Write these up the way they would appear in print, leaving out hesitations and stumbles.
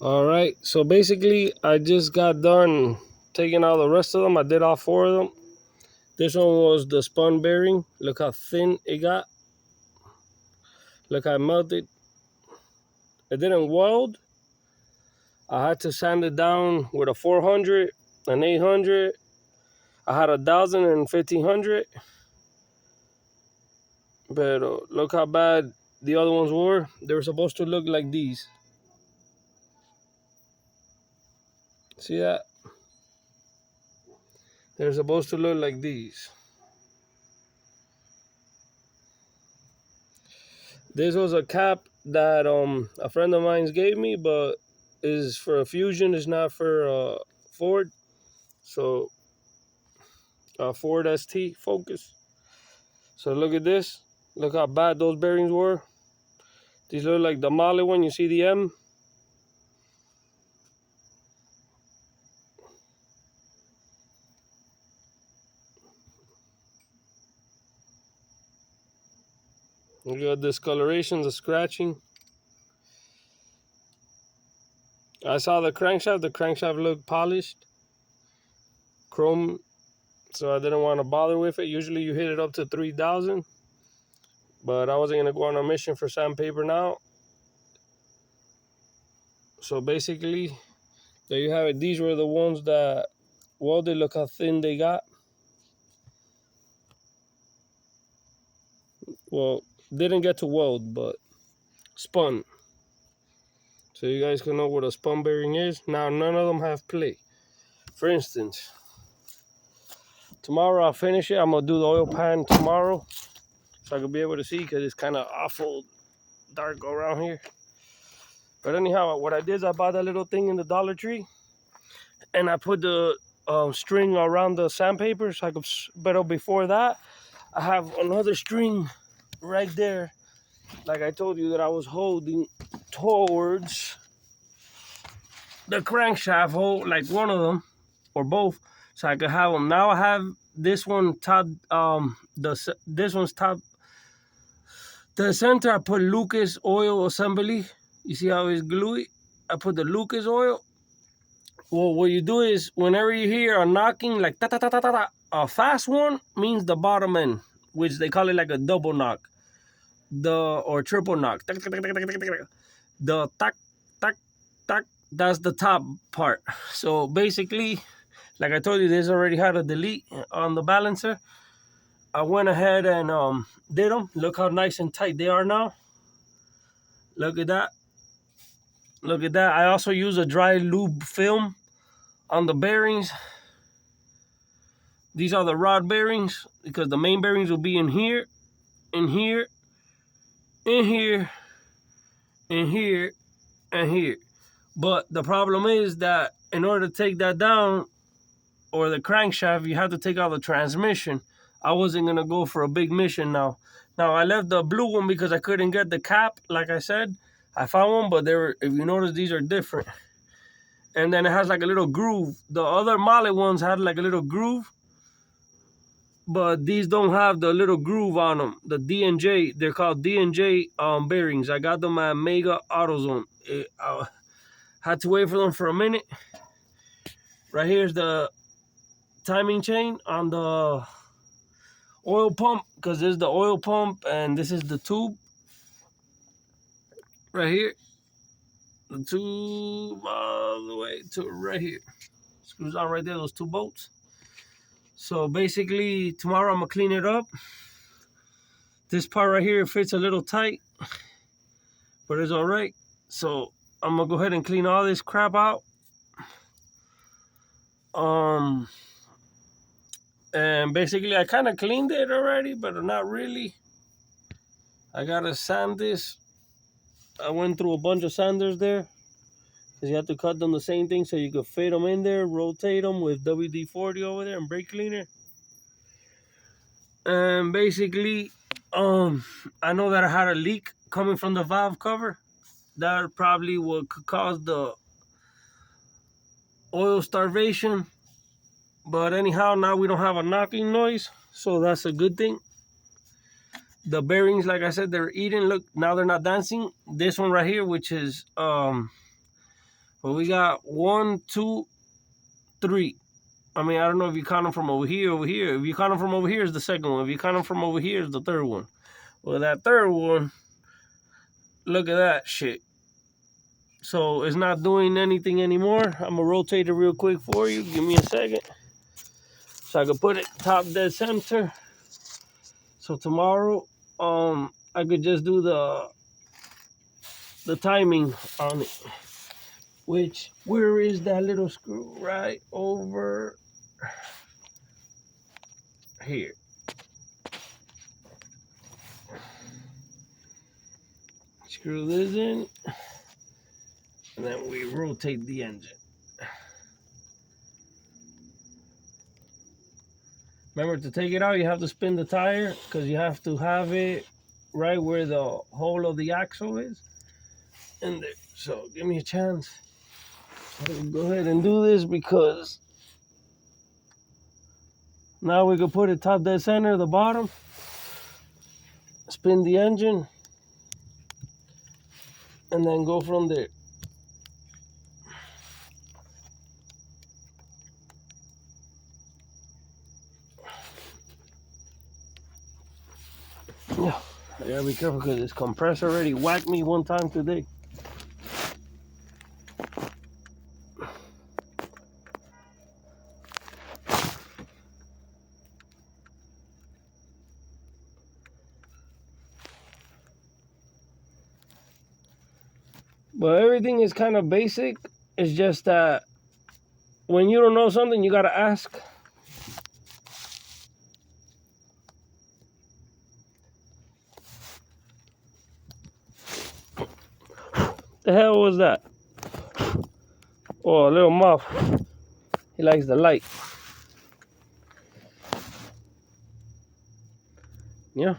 All right, so basically, I just got done taking out the rest of them. I did all four of them. This one was the spun bearing. Look how thin it got. Look how it melted. It didn't weld. I had to sand it down with a 400, an 800. I had 1,000 and 1,500. But look how bad the other ones were. They were supposed to look like these. See that? They're supposed to look like these. This was a cap that a friend of mine gave me, but is for a Fusion. It's not for Ford. So Ford ST Focus. So look at this. Look how bad those bearings were. These look like the Mali one. You see the M? You got discolorations, the scratching. I saw the crankshaft. The crankshaft looked polished, chrome. So I didn't want to bother with it. Usually you hit it up to 3,000, but I wasn't gonna go on a mission for sandpaper now. So basically, there you have it. These were the ones that welded. Look how thin they got. Well, didn't get to weld, but spun. So you guys can know what a spun bearing is. Now, none of them have play. For instance, tomorrow I'll finish it. I'm going to do the oil pan tomorrow so I can be able to see because it's kind of awful dark around here. But anyhow, what I did is I bought that little thing in the Dollar Tree and I put the string around the sandpaper so I could, but before that, I have another string right there, like I told you, that I was holding towards the crankshaft hole, like one of them or both, so I could have them. Now I have this one top, this one's top. The center I put Lucas oil assembly. You see how it's gluey? I put the Lucas oil. Well, what you do is whenever you hear a knocking, like ta ta ta ta ta ta, a fast one means the bottom end, which they call it like a double knock, or triple knock. The tack tack tack, that's the top part. So basically, like I told you, this already had a delete on the balancer. I went ahead and did them. Look how nice and tight they are now. Look at that. Look at that. I also use a dry lube film on the bearings. These are the rod bearings because the main bearings will be in here, in here, in here, in here, and here. But the problem is that in order to take that down, or the crankshaft, you have to take out the transmission. I wasn't gonna go for a big mission now. Now I left the blue one because I couldn't get the cap. Like I said, I found one, but if you notice, these are different. And then it has like a little groove. The other Mali ones had like a little groove, but these don't have the little groove on them. The D&J, they're called D&J bearings. I got them at Mega AutoZone. I had to wait for them for a minute. Right here's the timing chain on the oil pump, because this is the oil pump and this is the tube right here. The tube all the way to right here. Screws on right there, those two bolts. So basically, tomorrow I'm gonna clean it up. This part right here fits a little tight, but it's all right. So I'm gonna go ahead and clean all this crap out. And basically I kind of cleaned it already, but not really. I gotta sand this. I went through a bunch of sanders there because you have to cut them the same thing so you could fit them in there, rotate them with WD-40 over there and brake cleaner. And basically, I know that I had a leak coming from the valve cover. That probably would cause the oil starvation. But anyhow, now we don't have a knocking noise, so that's a good thing. The bearings, like I said, they're eating. Look, now they're not dancing. This one right here, which is But we got 1, 2, 3. I mean, I don't know if you count them from over here. If you count them from over here, is the second one. If you count them from over here, is the third one. Well, that third one, look at that shit. So it's not doing anything anymore. I'm gonna rotate it real quick for you. Give me a second, so I can put it top dead center. So tomorrow, I could just do the timing on it. Which, where is that little screw? Right over here. Screw this in, and then we rotate the engine. Remember, to take it out, you have to spin the tire, because you have to have it right where the hole of the axle is. And there. So give me a chance. I'll go ahead and do this, because now we can put it top dead center, the bottom, spin the engine, and then go from there. Yeah, I gotta be careful, because this compressor already whacked me one time today. But everything is kind of basic. It's just that when you don't know something, you gotta ask. The hell was that? Oh, a little moth. He likes the light. Yeah.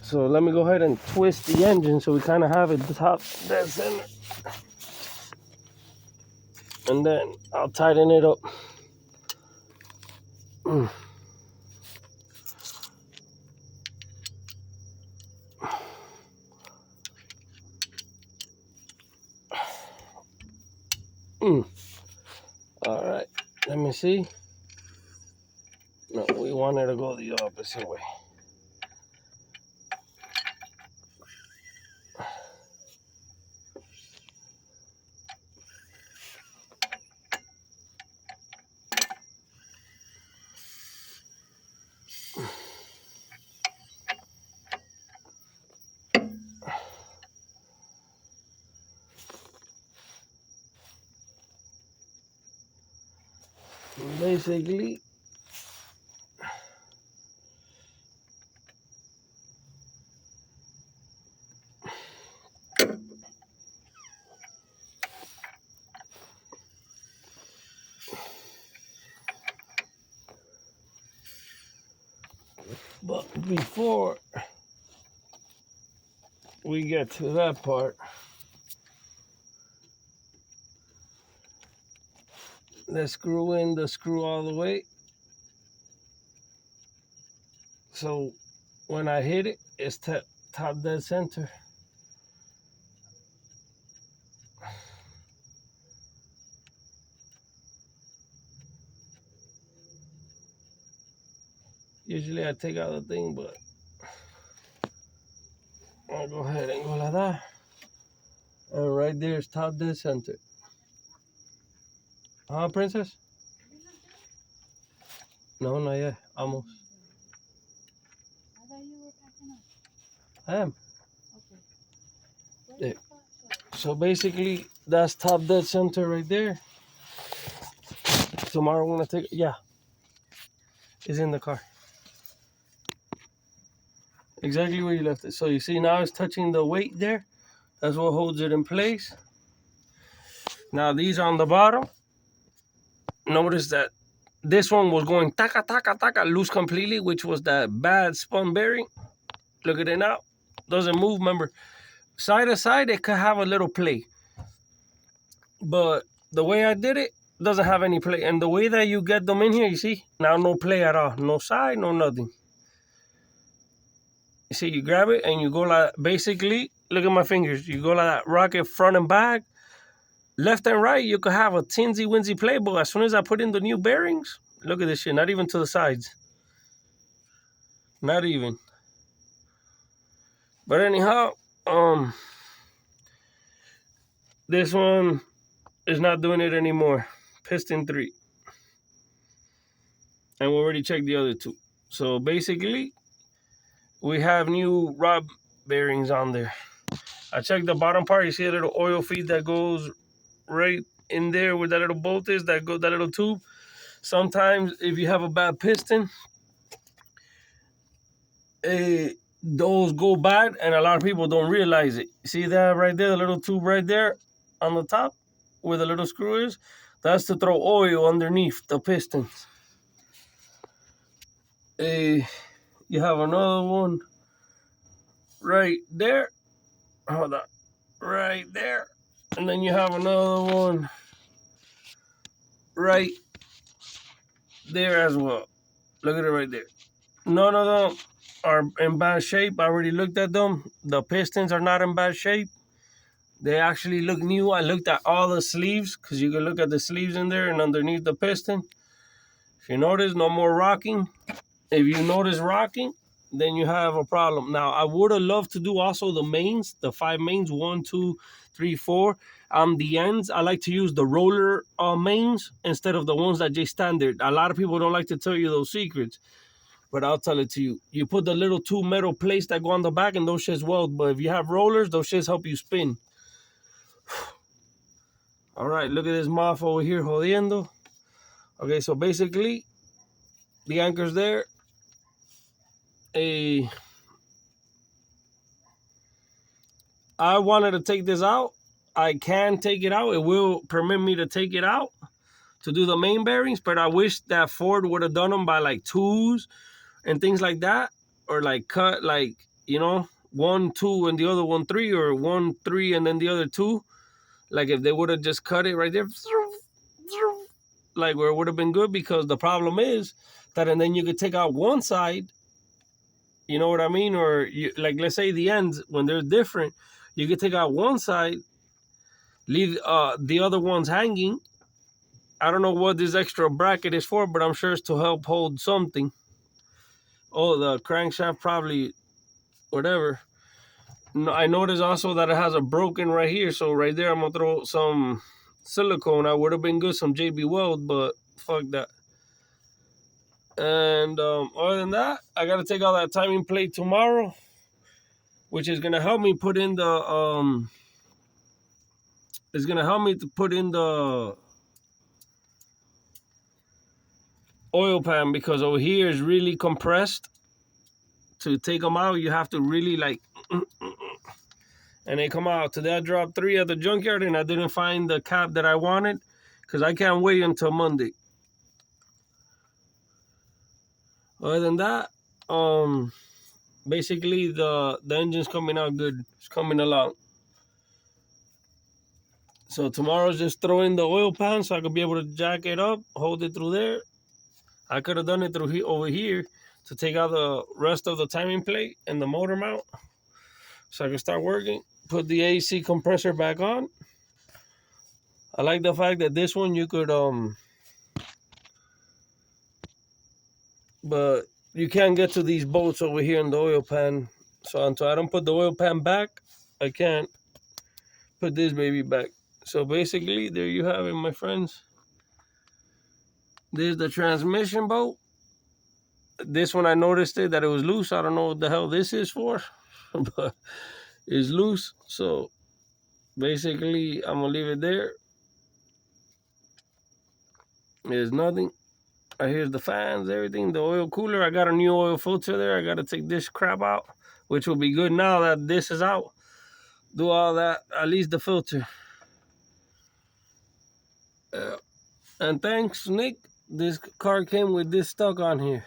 So let me go ahead and twist the engine, so we kind of have it top dead center. And then I'll tighten it up. All right, let me see. No, we wanted to go the opposite way. Basically, but before we get to that part, let's screw in the screw all the way. So when I hit it, it's top dead center. Usually I take out the thing, but I'll go ahead and go like that. And right there is top dead center. Huh, princess? No, not yet. Almost. I thought you were packing up. I am. Okay. There. So basically, that's top dead center right there. Tomorrow I'm gonna take. Yeah, it's in the car. Exactly where you left it. So you see now it's touching the weight there. That's what holds it in place. Now these are on the bottom. Notice that this one was going taka taka taka loose completely, which was that bad spun bearing. Look at it now. Doesn't move. Remember, side to side it could have a little play, but the way I did it doesn't have any play. And the way that you get them in here, you see now no play at all. No side, no nothing. You see, you grab it and you go like, basically, look at my fingers. You go like that, rocket front and back, left and right. You could have a tinsy-winsy play, but as soon as I put in the new bearings, look at this shit, not even to the sides. Not even. But anyhow, this one is not doing it anymore. Piston 3. And we already checked the other two. So basically, we have new rod bearings on there. I checked the bottom part. You see a little oil feed that goes right in there where that little bolt is, that little tube. Sometimes if you have a bad piston, those go bad, and a lot of people don't realize it. See that right there, the little tube right there on the top where the little screw is? That's to throw oil underneath the pistons. You have another one right there. Hold on. Right there. And then you have another one right there as well. Look at it right there. None of them are in bad shape. I already looked at them. The pistons are not in bad shape. They actually look new. I looked at all the sleeves because you can look at the sleeves in there and underneath the piston. If you notice, no more rocking. If you notice rocking, then you have a problem. Now, I would have loved to do also the mains, the 5 mains, 1, 2, 3, 4. The ends, I like to use the roller mains instead of the ones that J standard. A lot of people don't like to tell you those secrets, but I'll tell it to you. You put the little 2 metal plates that go on the back and those shits weld, but if you have rollers, those shits help you spin. All right, look at this moth over here jodiendo. Okay, so basically, the anchor's there. I wanted to take this out. I can take it out. It will permit me to take it out to do the main bearings, but I wish that Ford would have done them by like 2s and things like that, or like cut like, 1, 2 and the other one 3, or 1, 3 and then the other 2. Like if they would have just cut it right there, like where it would have been good, because the problem is that, and then you could take out one side, you know what I mean? Or you, like, let's say the ends, when they're different, you could take out one side, leave the other ones hanging. I don't know what this extra bracket is for, but I'm sure it's to help hold something. Oh, the crankshaft probably, whatever. No, I noticed also that it has a broken right here. So right there, I'm going to throw some silicone. I would have been good, some JB Weld, but fuck that. And other than that, I got to take out that timing plate tomorrow, which is going to help me put in the, it's going to help me to put in the oil pan, because over here is really compressed. To take them out, you have to really like, and they come out. Today I dropped 3 at the junkyard and I didn't find the cap that I wanted, because I can't wait until Monday. Other than that, basically the engine's coming out good. It's coming along. So tomorrow's just throw in the oil pan so I could be able to jack it up, hold it through there. I could have done it through over here to take out the rest of the timing plate and the motor mount so I can start working. Put the AC compressor back on. I like the fact that this one you could but you can't get to these bolts over here in the oil pan. So until I don't put the oil pan back, I can't put this baby back. So basically, there you have it, my friends. There's the transmission bolt. This one I noticed that it was loose. I don't know what the hell this is for, but it's loose. So basically, I'm gonna leave it there. There's nothing. Here's the fans, everything, the oil cooler. I got a new oil filter there. I got to take this crap out, which will be good now that this is out. Do all that, at least the filter. And thanks, Nick. This car came with this stuck on here.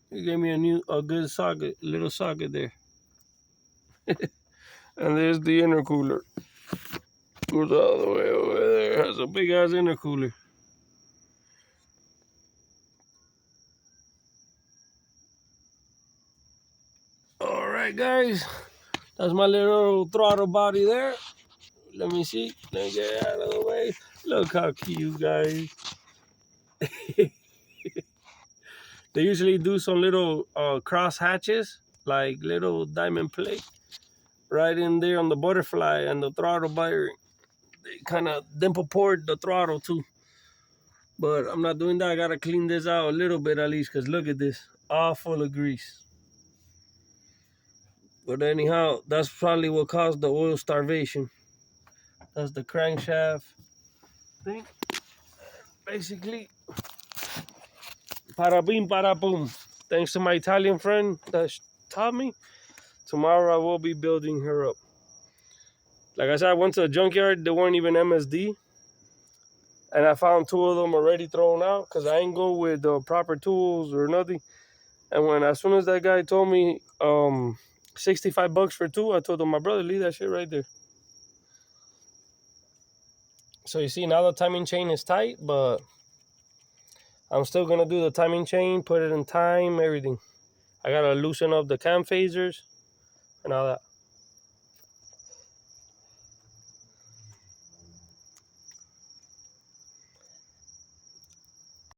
He gave me a good socket, little socket there. And there's the intercooler. Goes all the way over there. Has a big ass intercooler. All right. right, guys. That's my little throttle body there. Let me see. Let me get it out of the way. Look how cute, guys. They usually do some little cross hatches, like little diamond plate, right in there on the butterfly and the throttle body. They kind of dimple poured the throttle too. But I'm not doing that. I gotta clean this out a little bit at least, because look at this. All full of grease. But anyhow, that's probably what caused the oil starvation. That's the crankshaft thing. Basically, para bim, para boom. Thanks to my Italian friend that taught me, tomorrow I will be building her up. Like I said, I went to a junkyard. They weren't even MSD. And I found 2 of them already thrown out because I ain't go with the proper tools or nothing. And as soon as that guy told me $65 for 2, I told him, my brother, leave that shit right there. So you see, now the timing chain is tight, but I'm still gonna do the timing chain, put it in time, everything. I gotta loosen up the cam phasers and all that.